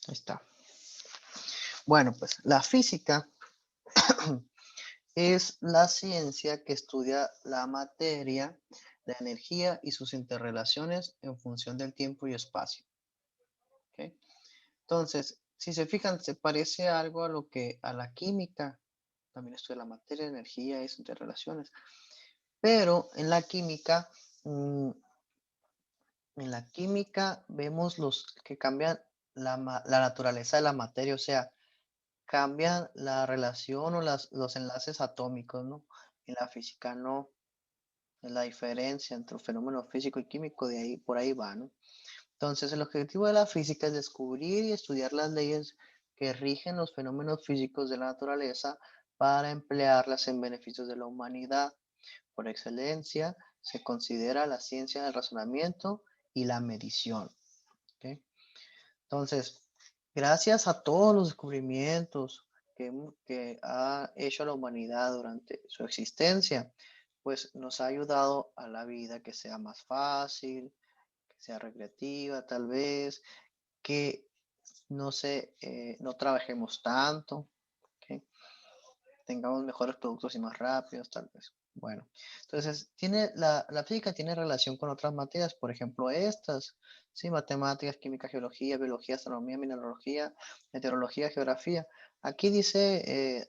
Ahí está. Bueno, pues la física es la ciencia que estudia la materia, la energía y sus interrelaciones en función del tiempo y espacio. ¿Ok? Entonces, si se fijan, se parece algo a lo que a la química, también estudia la materia, energía y sus interrelaciones. Pero mm, en la química vemos los que cambian la naturaleza de la materia, o sea, cambian la relación o los enlaces atómicos, ¿no? En la física no. Es la diferencia entre un fenómeno físico y químico, de ahí, por ahí va, ¿no? Entonces, el objetivo de la física es descubrir y estudiar las leyes que rigen los fenómenos físicos de la naturaleza para emplearlas en beneficios de la humanidad. Por excelencia, se considera la ciencia del razonamiento y la medición. ¿Ok? Entonces, gracias a todos los descubrimientos que ha hecho la humanidad durante su existencia, pues nos ha ayudado a la vida que sea más fácil, que sea recreativa tal vez, que no trabajemos tanto, ¿ok? Tengamos mejores productos y más rápidos, tal vez. Bueno, entonces la física tiene relación con otras materias, por ejemplo, estas, sí, matemáticas, química, geología, biología, astronomía, mineralogía, meteorología, geografía. Aquí dice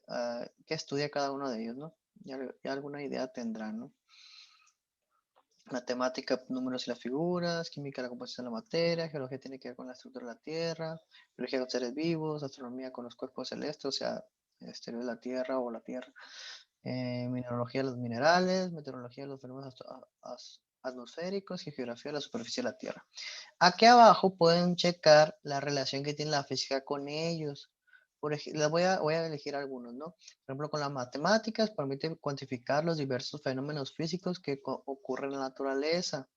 que estudia cada uno de ellos, ¿no? Ya alguna idea tendrán, ¿no? Matemática, números y las figuras, química, la composición de la materia, geología tiene que ver con la estructura de la Tierra, biología con seres vivos, astronomía con los cuerpos celestes, o sea, el exterior de la Tierra o la Tierra, mineralogía de los minerales, meteorología de los fenómenos atmosféricos y geografía de la superficie de la Tierra. Aquí abajo pueden checar la relación que tiene la física con ellos. Por ejemplo, voy a elegir algunos, ¿no? Por ejemplo, con las matemáticas permite cuantificar los diversos fenómenos físicos que ocurren en la naturaleza.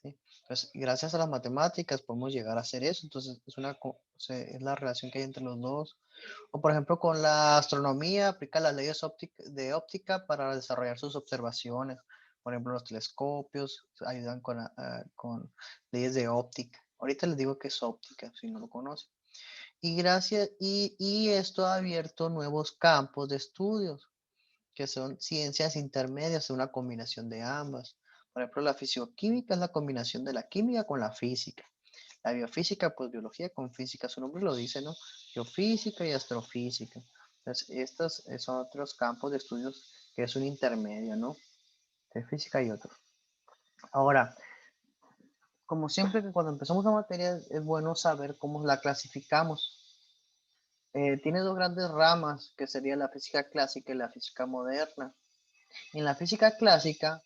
¿Sí? Entonces, gracias a las matemáticas podemos llegar a hacer eso. Entonces, es la relación que hay entre los dos. O, por ejemplo, con la astronomía, aplica las leyes de óptica para desarrollar sus observaciones. Por ejemplo, los telescopios ayudan con leyes de óptica. Ahorita les digo que es óptica, si no lo conocen. Y esto ha abierto nuevos campos de estudios, que son ciencias intermedias, una combinación de ambas. Por ejemplo, la fisioquímica es la combinación de la química con la física. La biofísica, pues biología con física, su nombre lo dice, ¿no? Geofísica y astrofísica. Entonces, estos son otros campos de estudios que es un intermedio, ¿no? De física y otros. Ahora, como siempre que cuando empezamos una materia es bueno saber cómo la clasificamos. Tiene dos grandes ramas, que sería la física clásica y la física moderna. En la física clásica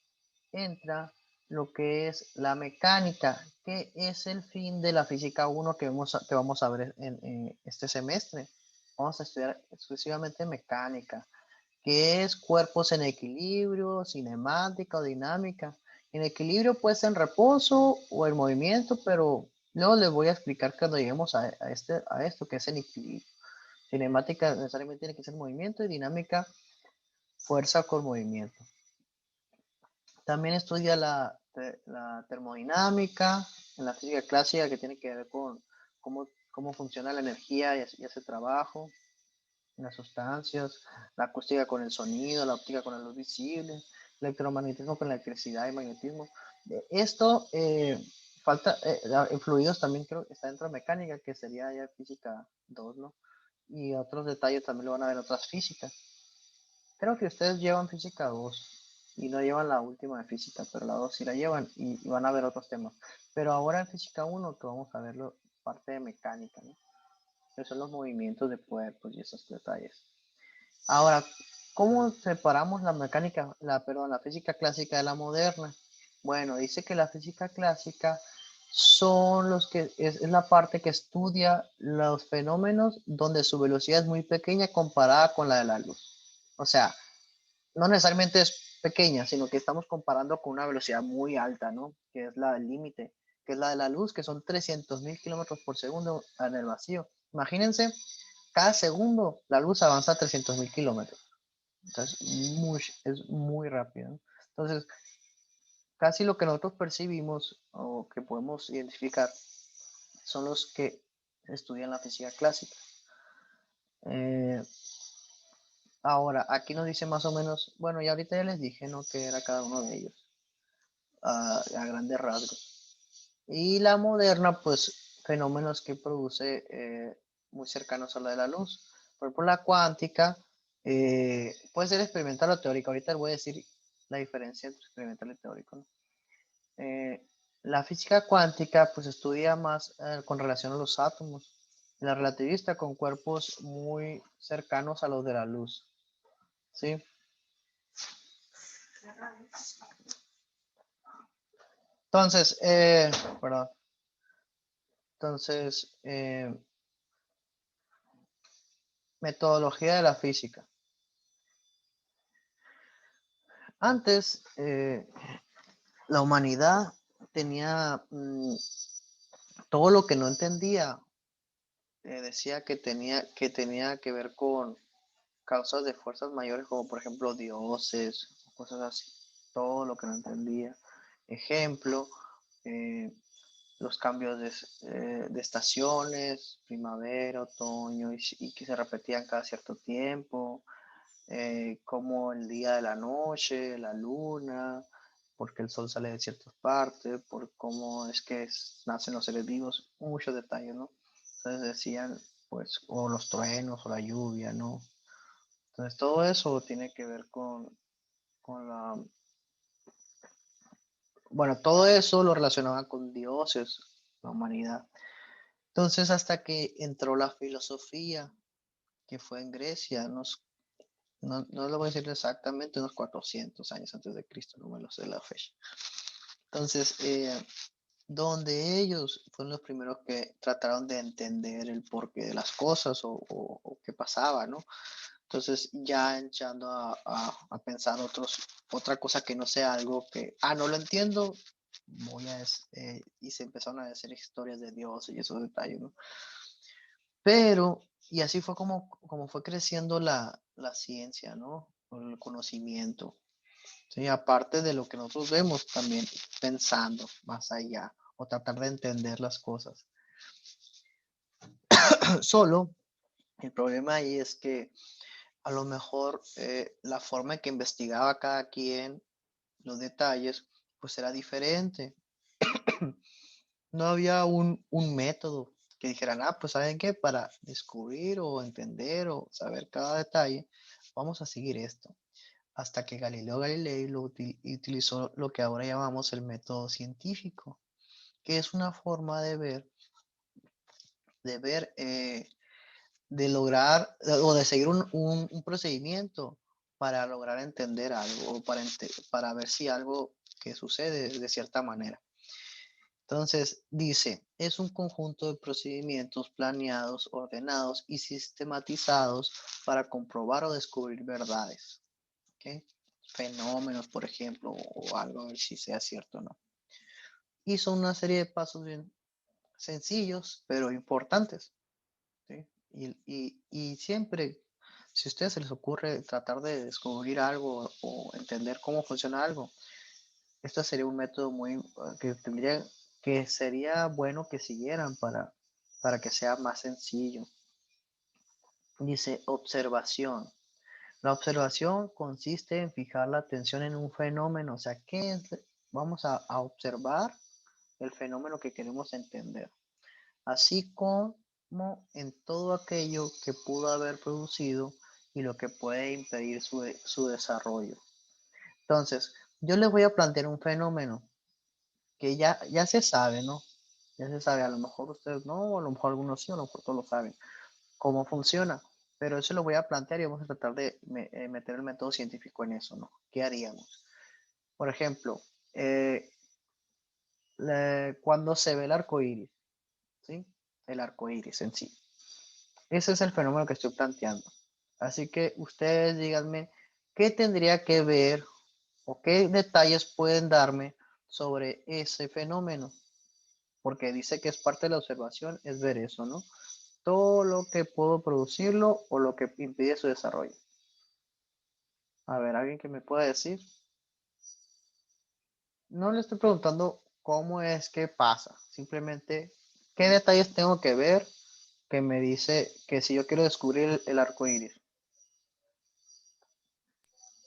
entra lo que es la mecánica, que es el fin de la física 1 que vamos a ver en este semestre. Vamos a estudiar exclusivamente mecánica, que es cuerpos en equilibrio, cinemática o dinámica. En equilibrio puede ser en reposo o en movimiento, pero luego les voy a explicar cuando lleguemos a esto que es en equilibrio. Cinemática necesariamente tiene que ser movimiento y dinámica fuerza con movimiento. También estudia la termodinámica en la física clásica, que tiene que ver con cómo funciona la energía y ese trabajo en las sustancias, la acústica con el sonido, la óptica con la luz visible, el electromagnetismo con la electricidad y magnetismo. Esto falta, fluidos también creo que está dentro de mecánica, que sería ya física 2, ¿no? Y otros detalles también lo van a ver otras físicas. Creo que ustedes llevan física 2 y no llevan la última de física, pero la 2 sí la llevan y van a ver otros temas. Pero ahora en física 1 que vamos a ver parte de mecánica, ¿no? Que son los movimientos de cuerpos y esos detalles. Ahora, ¿cómo separamos la mecánica, la física clásica de la moderna? Bueno, dice que la física clásica es la parte que estudia los fenómenos donde su velocidad es muy pequeña comparada con la de la luz. O sea, no necesariamente es pequeña, sino que estamos comparando con una velocidad muy alta, ¿no? Que es la del límite, que es la de la luz, que son 300.000 kilómetros por segundo en el vacío. Imagínense, cada segundo la luz avanza a 300.000 kilómetros. Entonces, es muy rápido, ¿no? Entonces, casi lo que nosotros percibimos o que podemos identificar son los que estudian la física clásica. Ahora, aquí nos dice más o menos, bueno, y ahorita ya les dije, ¿no? Que era cada uno de ellos, a grandes rasgos. Y la moderna, pues, fenómenos que produce muy cercanos a la de la luz. Por ejemplo, la cuántica puede ser experimental o teórica. Ahorita les voy a decir la diferencia entre experimental y teórico, ¿no? La física cuántica, pues, estudia más con relación a los átomos. La relativista con cuerpos muy cercanos a los de la luz, ¿sí? Entonces, perdón. Entonces, metodología de la física. Antes, la humanidad tenía todo lo que no entendía, decía que tenía que ver con causas de fuerzas mayores, como por ejemplo dioses, cosas así. Todo lo que no entendía. Ejemplo, eh, los cambios de estaciones, primavera, otoño, y que se repetían cada cierto tiempo, como el día de la noche, la luna, porque el sol sale de ciertas partes, por cómo es que nacen los seres vivos, muchos detalles, ¿no? Entonces decían, pues, o los truenos, o la lluvia, ¿no? Entonces todo eso tiene que ver con la... Bueno, todo eso lo relacionaban con dioses, la humanidad. Entonces hasta que entró la filosofía, que fue en Grecia, no lo voy a decir exactamente, unos 400 años antes de Cristo, no me lo sé la fecha. Entonces, donde ellos fueron los primeros que trataron de entender el porqué de las cosas o qué pasaba, ¿no? Entonces, ya echando a pensar otra cosa que no sea algo que, no lo entiendo, y se empezaron a decir historias de Dios y esos detalles, ¿no? Pero, y así fue como fue creciendo la ciencia, ¿no? El conocimiento. Sí, aparte de lo que nosotros vemos, también pensando más allá o tratar de entender las cosas. Solo el problema ahí es que a lo mejor la forma en que investigaba cada quien los detalles, pues era diferente. No había un método que dijeran, pues ¿saben qué? Para descubrir o entender o saber cada detalle, vamos a seguir esto. Hasta que Galileo Galilei utilizó lo que ahora llamamos el método científico, que es una forma de ver, de lograr o de seguir un procedimiento para lograr entender algo o para ver si algo que sucede de cierta manera. Entonces, dice, es un conjunto de procedimientos planeados, ordenados y sistematizados para comprobar o descubrir verdades. ¿Okay? Fenómenos, por ejemplo, o algo, a ver si sea cierto o no. Y son una serie de pasos bien sencillos, pero importantes. ¿Sí? Y siempre, si a ustedes se les ocurre tratar de descubrir algo o entender cómo funciona algo, este sería un método que sería bueno que siguieran para que sea más sencillo. Dice observación. La observación consiste en fijar la atención en un fenómeno, o sea, vamos a observar el fenómeno que queremos entender, así como en todo aquello que pudo haber producido y lo que puede impedir su desarrollo. Entonces, yo les voy a plantear un fenómeno que ya se sabe, ¿no? Ya se sabe, a lo mejor ustedes no, a lo mejor algunos sí, a lo mejor todos lo saben, cómo funciona. Pero eso lo voy a plantear y vamos a tratar de meter el método científico en eso, ¿no? ¿Qué haríamos? Por ejemplo, eh, cuando se ve el arco iris, ¿sí? El arco iris en sí. Ese es el fenómeno que estoy planteando. Así que ustedes díganme qué tendría que ver o qué detalles pueden darme sobre ese fenómeno. Porque dice que es parte de la observación, es ver eso, ¿no? Todo lo que puedo producirlo o lo que impide su desarrollo. A ver, alguien que me pueda decir. No le estoy preguntando cómo es que pasa, simplemente qué detalles tengo que ver que me dice que si yo quiero descubrir el arco iris.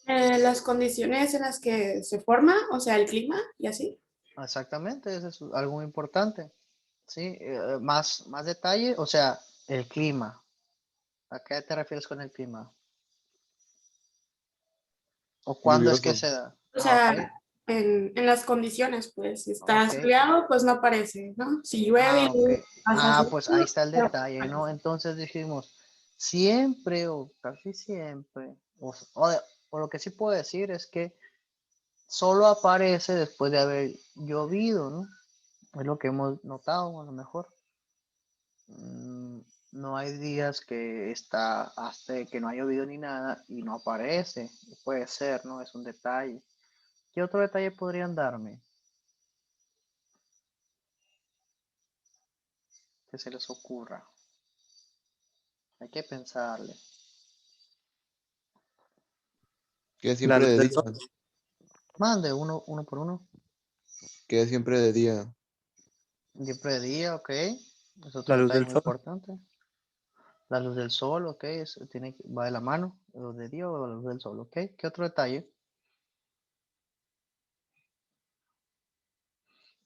Las condiciones en las que se forma, o sea, el clima y así. Exactamente, eso es algo muy importante. ¿Sí? Más detalle, o sea, el clima. ¿A qué te refieres con el clima? ¿O cuándo es que Lluvioso. se da? O Ah, ok. sea, en las condiciones, pues, si está Ok. soleado, pues no aparece, ¿no? Si llueve Ah, y ok. pasa Ah, así, pues ahí está el pero detalle, ¿no? aparece. Entonces dijimos, siempre o casi siempre, o lo que sí puedo decir es que solo aparece después de haber llovido, ¿no? Es lo que hemos notado a lo mejor. Mm, no hay días que está hasta que no ha llovido ni nada y no aparece. Puede ser, ¿no? Es un detalle. ¿Qué otro detalle podrían darme? Que se les ocurra. Hay que pensarle. Que es La siempre luz de del día. sol. Mande uno por uno. Que es siempre de día. Siempre de día, ok. Es otro La luz detalle del muy sol. importante. La luz del sol, ok. Va de la mano. La luz de día o la luz del sol, ok. ¿Qué otro detalle?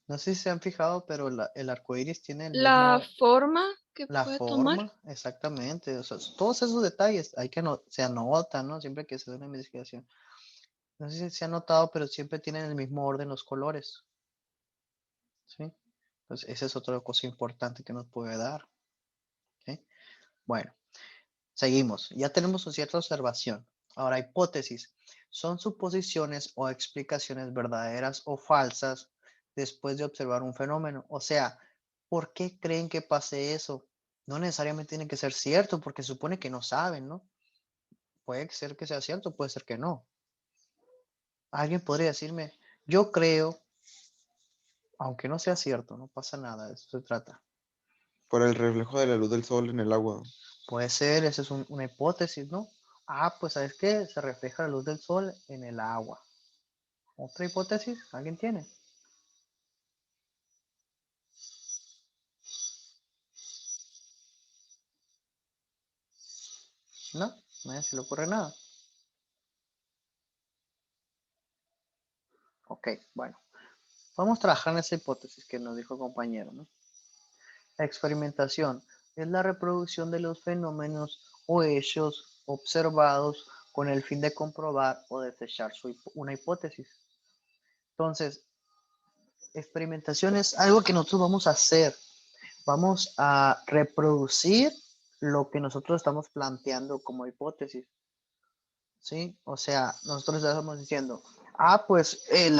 No sé si se han fijado, pero el arco iris tiene el La mismo. forma que La puede tomar. forma, exactamente. O sea, todos esos detalles hay que se anotan, ¿no? Siempre que se da una investigación. No sé si se ha notado, pero siempre tienen el mismo orden los colores. ¿Sí? Entonces, esa es otra cosa importante que nos puede dar. ¿Ok? Bueno, seguimos. Ya tenemos una cierta observación. Ahora, hipótesis. Son suposiciones o explicaciones verdaderas o falsas después de observar un fenómeno. O sea, ¿por qué creen que pase eso? No necesariamente tiene que ser cierto, porque supone que no saben, ¿no? Puede ser que sea cierto, puede ser que no. Alguien podría decirme, yo creo, aunque no sea cierto, no pasa nada, de eso se trata. Por el reflejo de la luz del sol en el agua. Puede ser, esa es una hipótesis, ¿no? Ah, pues ¿sabes qué? Se refleja la luz del sol en el agua. ¿Otra hipótesis? ¿Alguien tiene? ¿No? Nadie se le ocurre nada. Ok, bueno. Vamos a trabajar en esa hipótesis que nos dijo el compañero, ¿no? La experimentación es la reproducción de los fenómenos o hechos observados con el fin de comprobar o desechar una hipótesis. Entonces, experimentación es algo que nosotros vamos a hacer. Vamos a reproducir lo que nosotros estamos planteando como hipótesis. ¿Sí? O sea, nosotros estamos diciendo, pues el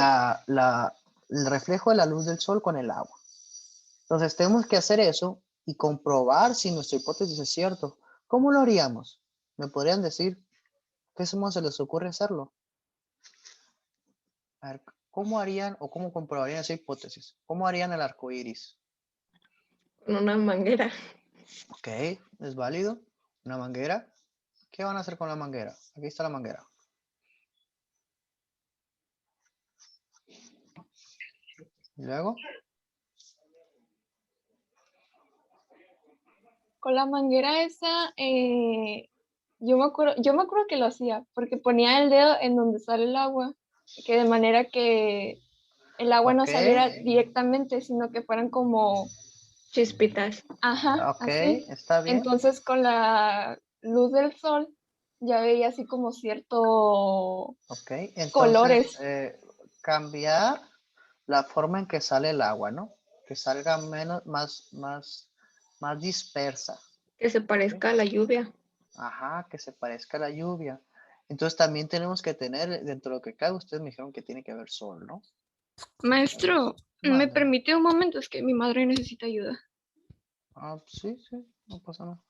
reflejo de la luz del sol con el agua. Entonces, tenemos que hacer eso y comprobar si nuestra hipótesis es cierto. ¿Cómo lo haríamos? ¿Me podrían decir cómo se les ocurre hacerlo? A ver, ¿cómo harían o cómo comprobarían esa hipótesis? ¿Cómo harían el arco iris? Con una manguera. Ok, es válido. Una manguera. ¿Qué van a hacer con la manguera? Aquí está la manguera. Y luego, Con la manguera esa, yo me acuerdo que lo hacía, porque ponía el dedo en donde sale el agua, que de manera que el agua no ok, saliera directamente, sino que fueran como, Chispitas. ajá, ok, así. está bien. Entonces con la luz del sol ya veía así como ciertos Ok, entonces colores cambiar la forma en que sale el agua, ¿no? Que salga más dispersa. Que se ¿Sí? parezca a la lluvia. Ajá, que se parezca a la lluvia. Entonces también tenemos que tener, dentro de lo que cabe, ustedes me dijeron que tiene que haber sol, ¿no? Maestro, ¿me Manda. permite un momento? Es que mi madre necesita ayuda. Ah, sí, sí, no pasa nada.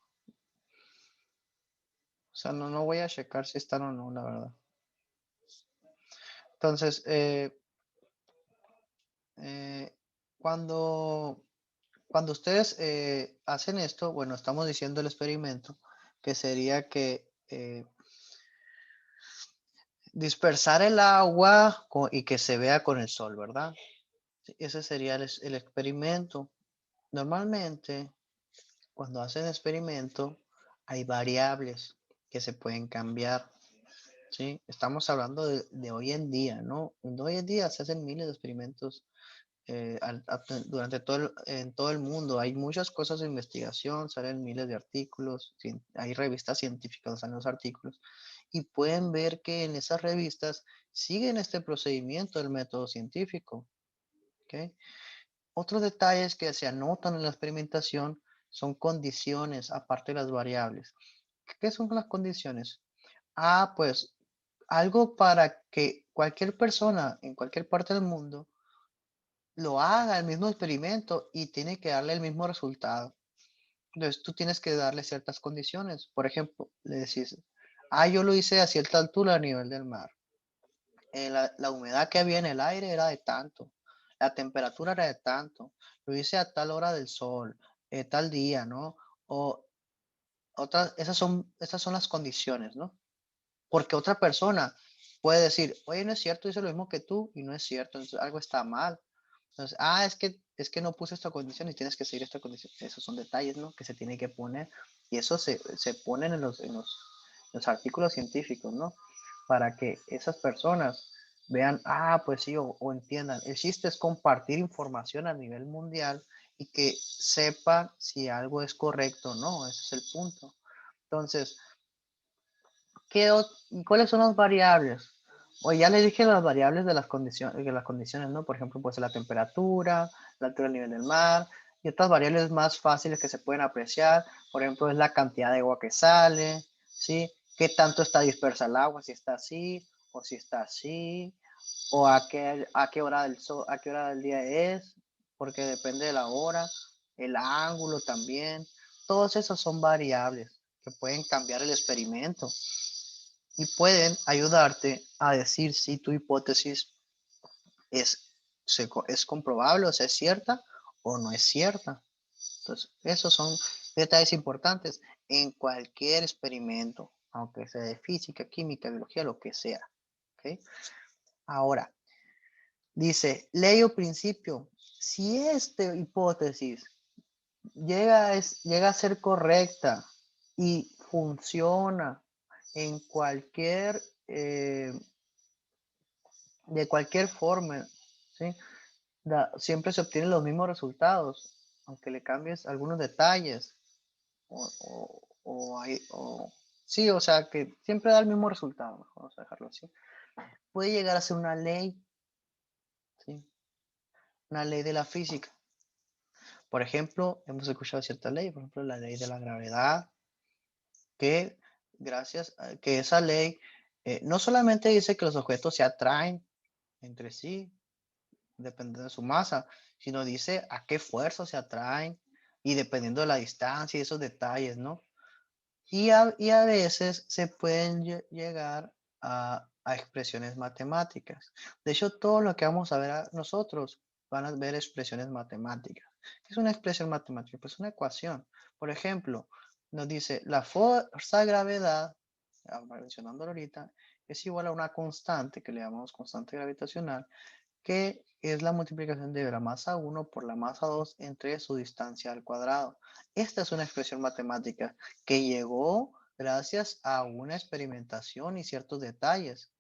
O sea, no voy a checar si están o no, la verdad. Entonces, eh, cuando, cuando ustedes hacen esto, bueno, estamos diciendo el experimento, que sería que dispersar el agua y que se vea con el sol, ¿verdad? Sí, ese sería el experimento. Normalmente, cuando hacen experimento, hay variables que se pueden cambiar. ¿Sí? Estamos hablando de hoy en día, ¿no? De hoy en día se hacen miles de experimentos durante en todo el mundo. Hay muchas cosas de investigación, salen miles de artículos, hay revistas científicas en los artículos y pueden ver que en esas revistas siguen este procedimiento del método científico. ¿Ok? Otros detalles que se anotan en la experimentación son condiciones, aparte de las variables. ¿Qué son las condiciones? Pues algo para que cualquier persona en cualquier parte del mundo lo haga el mismo experimento y tiene que darle el mismo resultado. Entonces tú tienes que darle ciertas condiciones. Por ejemplo, le decís, yo lo hice a cierta altura a nivel del mar. La humedad que había en el aire era de tanto. La temperatura era de tanto. Lo hice a tal hora del sol, tal día, ¿no? O esas son las condiciones, ¿no? Porque otra persona puede decir, oye, no es cierto, hice lo mismo que tú y no es cierto, entonces algo está mal. Entonces, es que no puse esta condición y tienes que seguir esta condición. Esos son detalles, ¿no? Que se tiene que poner y eso se ponen en los artículos científicos, ¿no? Para que esas personas vean, pues sí, o entiendan. El chiste es compartir información a nivel mundial y que sepan si algo es correcto o no. Ese es el punto. Entonces, ¿cuáles son las variables? O ya le dije las variables de las condiciones, ¿no? Por ejemplo, pues la temperatura, la altura del nivel del mar y otras variables más fáciles que se pueden apreciar. Por ejemplo, es la cantidad de agua que sale, ¿sí? ¿Qué tanto está dispersa el agua? Si está así o si está así, o a qué hora a qué hora del día es, porque depende de la hora, el ángulo también. Todos esos son variables que pueden cambiar el experimento y pueden ayudarte a decir si tu hipótesis es comprobable, o sea, es cierta o no es cierta. Entonces, esos son detalles importantes en cualquier experimento, aunque sea de física, química, biología, lo que sea. ¿Ok? Ahora, dice, ley o principio. Si esta hipótesis llega a ser correcta y funciona en de cualquier forma, ¿sí? Siempre se obtienen los mismos resultados, aunque le cambies algunos detalles. O, sí, o sea, que siempre da el mismo resultado, vamos a dejarlo así. Puede llegar a ser una ley, ¿sí? Una ley de la física. Por ejemplo, hemos escuchado cierta ley, por ejemplo, la ley de la gravedad, que gracias a que esa ley no solamente dice que los objetos se atraen entre sí, dependiendo de su masa, sino dice a qué fuerza se atraen y dependiendo de la distancia y esos detalles, ¿no? Y a veces se pueden llegar a expresiones matemáticas. De hecho, todo lo que vamos a ver nosotros van a ver expresiones matemáticas. ¿Qué es una expresión matemática? Pues una ecuación. Por ejemplo, nos dice la fuerza de gravedad, mencionándolo ahorita, es igual a una constante que le llamamos constante gravitacional, que es la multiplicación de la masa 1 por la masa 2 entre su distancia al cuadrado. Esta es una expresión matemática que llegó gracias a una experimentación y ciertos detalles.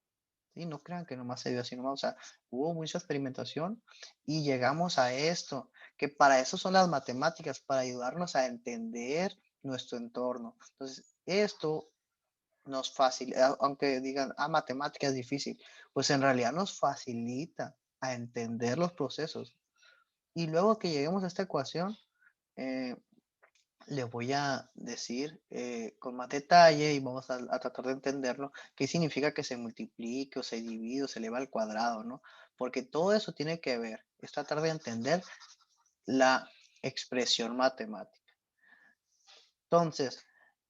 ¿Sí? No crean que nomás se dio así nomás, o sea, hubo mucha experimentación y llegamos a esto, que para eso son las matemáticas, para ayudarnos a entender nuestro entorno. Entonces, esto nos facilita, aunque digan, matemática es difícil, pues en realidad nos facilita a entender los procesos. Y luego que lleguemos a esta ecuación, eh, le voy a decir con más detalle y vamos a tratar de entenderlo, qué significa que se multiplique o se divide o se eleva al cuadrado, ¿no? Porque todo eso tiene que ver, es tratar de entender la expresión matemática. Entonces,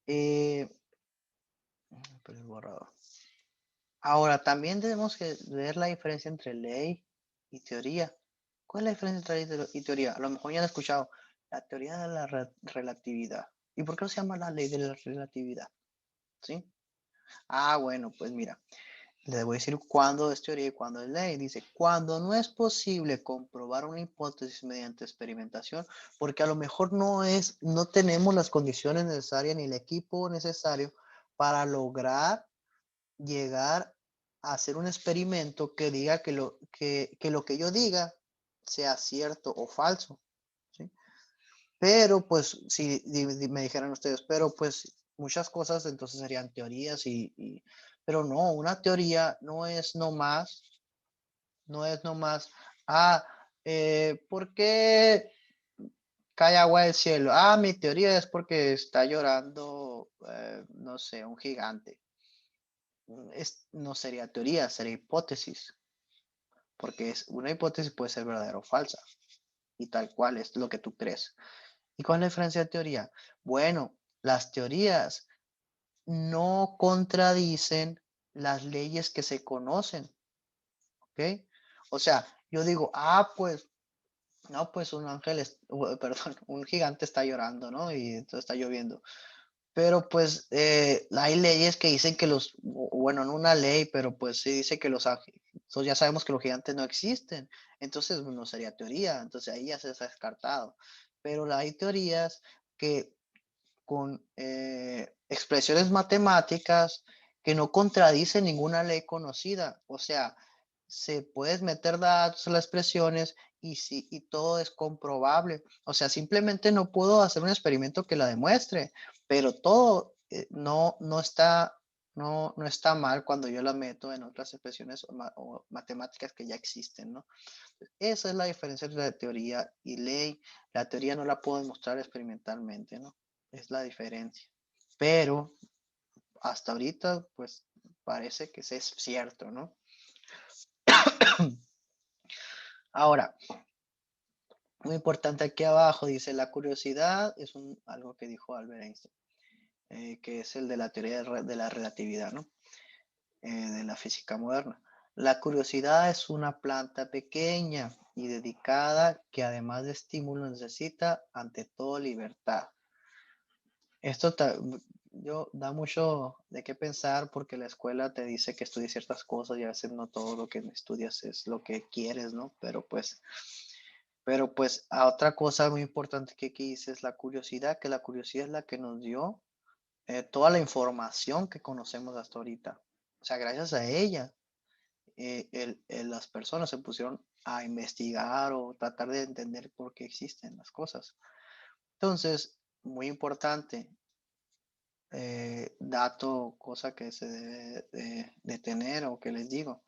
pero el borrador. Ahora, también tenemos que ver la diferencia entre ley y teoría. ¿Cuál es la diferencia entre ley y teoría? A lo mejor ya han escuchado la teoría de la relatividad. ¿Y por qué no se llama la ley de la relatividad? ¿Sí? Bueno, pues mira, Le voy a decir cuándo es teoría y cuándo es ley. Dice, cuando no es posible comprobar una hipótesis mediante experimentación, porque a lo mejor no tenemos las condiciones necesarias ni el equipo necesario para lograr llegar a hacer un experimento que diga que lo que yo diga sea cierto o falso, ¿sí? Pero pues, si me dijeran ustedes, pero pues muchas cosas entonces serían teorías pero no, una teoría no es nomás, ah, ¿por qué cae agua del cielo? Ah, mi teoría es porque está llorando, no sé, un gigante. No sería teoría, sería hipótesis, porque una hipótesis puede ser verdadera o falsa, y tal cual es lo que tú crees. ¿Y cuál es la diferencia de teoría? Bueno, las teorías no contradicen las leyes que se conocen, ¿ok? O sea, yo digo, pues, no, pues un ángel, perdón, un gigante está llorando, ¿no? Y entonces está lloviendo. Pero pues hay leyes que dicen que bueno, no una ley, pero pues sí dice que los ángeles, entonces ya sabemos que los gigantes no existen, entonces no sería teoría, entonces ahí ya se ha descartado. Pero hay teorías que con expresiones matemáticas que no contradicen ninguna ley conocida, o sea, se puedes meter datos a las expresiones y todo es comprobable. O sea, simplemente no puedo hacer un experimento que la demuestre, pero todo no está mal cuando yo la meto en otras expresiones o matemáticas que ya existen, ¿no? Esa es la diferencia entre la teoría y ley. La teoría no la puedo demostrar experimentalmente, ¿no? Es la diferencia. Pero hasta ahorita, pues parece que es cierto, ¿no? Ahora, muy importante aquí abajo, dice la curiosidad, es algo que dijo Albert Einstein, que es el de la teoría de la relatividad, ¿no? De la física moderna. La curiosidad es una planta pequeña y dedicada que además de estímulo necesita ante todo libertad. Esto da mucho de qué pensar porque la escuela te dice que estudies ciertas cosas y a veces no todo lo que estudias es lo que quieres, ¿no? Pero pues a otra cosa muy importante que aquí dice es la curiosidad, que la curiosidad es la que nos dio toda la información que conocemos hasta ahorita. O sea, gracias a ella, las personas se pusieron a investigar o tratar de entender por qué existen las cosas. Entonces, muy importante, dato, cosa que se debe de tener o que les digo,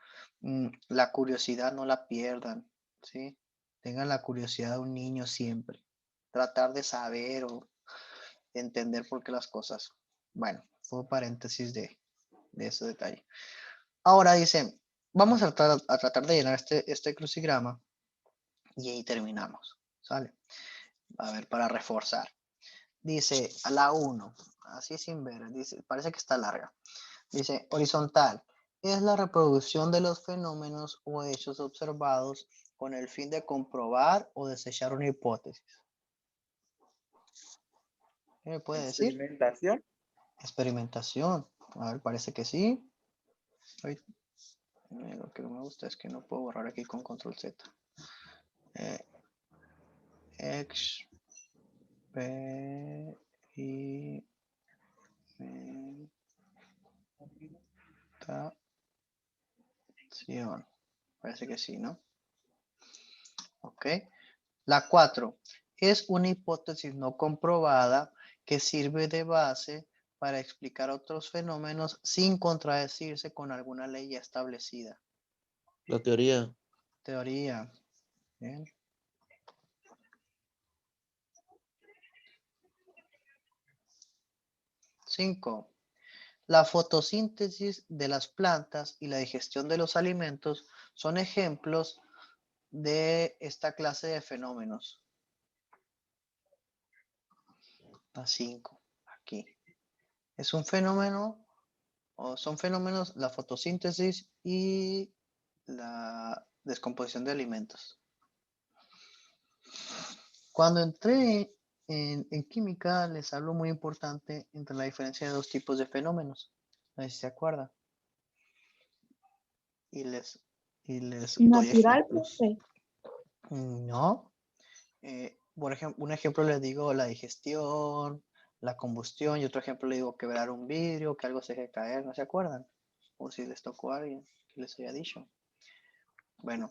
la curiosidad no la pierdan, ¿sí? Tengan la curiosidad de un niño siempre, tratar de saber o entender por qué las cosas. Bueno, fue un paréntesis de ese detalle. Ahora dice, vamos a tratar de llenar este crucigrama y ahí terminamos, ¿sale? A ver, para reforzar. Dice, a la 1, así sin ver, dice, parece que está larga. Dice, horizontal, es la reproducción de los fenómenos o hechos observados con el fin de comprobar o desechar una hipótesis. ¿Qué me puede decir? Experimentación. Experimentación. A ver, parece que sí. Ay, lo que no me gusta es que no puedo borrar aquí con control Z. Experimentación. Parece que sí, ¿no? Ok. La 4 es una hipótesis no comprobada que sirve de base para explicar otros fenómenos sin contradecirse con alguna ley ya establecida. La teoría. Teoría. Bien. 5. La fotosíntesis de las plantas y la digestión de los alimentos son ejemplos de esta clase de fenómenos. La 5, aquí. Es un fenómeno, o son fenómenos, la fotosíntesis y la descomposición de alimentos. Cuando entré en química, les hablo muy importante entre la diferencia de dos tipos de fenómenos. No sé si se acuerdan. y les, doy Natural, ejemplos. profe. No. Por ejemplo, un ejemplo les digo la digestión, la combustión, y otro ejemplo le digo quebrar un vidrio, que algo se deje caer, ¿no se acuerdan? O si les tocó a alguien que les haya dicho. Bueno,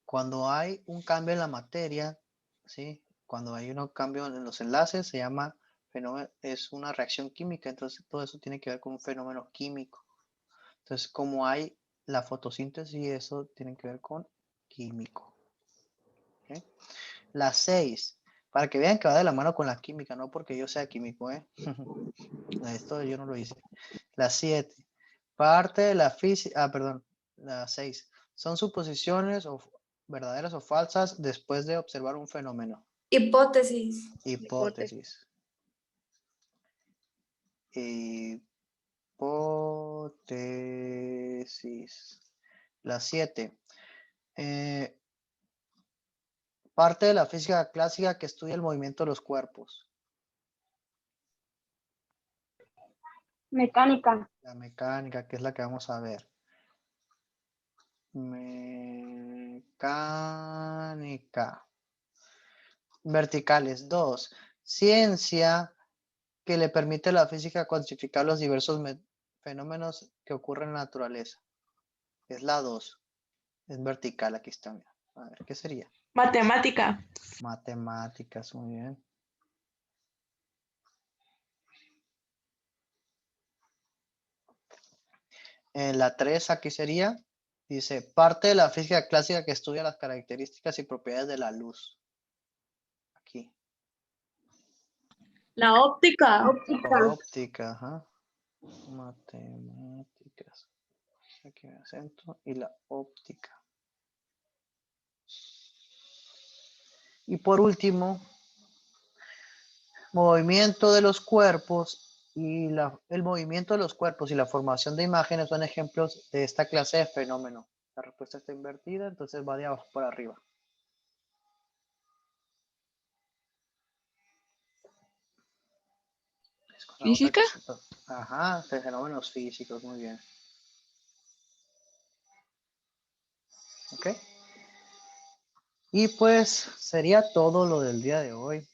cuando hay un cambio en la materia, ¿sí? Cuando hay un cambio en los enlaces, se llama fenómeno, es una reacción química, entonces todo eso tiene que ver con un fenómeno químico. Entonces, como hay la fotosíntesis, eso tiene que ver con químico. ¿Okay? La 6, para que vean que va de la mano con la química, no porque yo sea químico, ¿eh? Esto yo no lo hice. La 7, parte de la física, perdón, la 6, son suposiciones o verdaderas o falsas después de observar un fenómeno. Hipótesis. Hipótesis. Hipótesis. La 7. Parte de la física clásica que estudia el movimiento de los cuerpos. Mecánica. La mecánica, que es la que vamos a ver. Mecánica. Verticales. 2. Ciencia que le permite a la física cuantificar los diversos fenómenos que ocurren en la naturaleza. Es la 2. Es vertical, aquí está. Mira. A ver, ¿qué sería? Matemática. Matemáticas, muy bien. En la 3 aquí sería, dice, parte de la física clásica que estudia las características y propiedades de la luz. Aquí. La óptica. Óptica, ajá. Matemáticas. Aquí me acento. Y la óptica. Y por último, movimiento de los cuerpos y el movimiento de los cuerpos y la formación de imágenes son ejemplos de esta clase de fenómeno. La respuesta está invertida, entonces va de abajo para arriba. ¿Física? Ajá, de fenómenos físicos, muy bien. Ok. Y pues sería todo lo del día de hoy.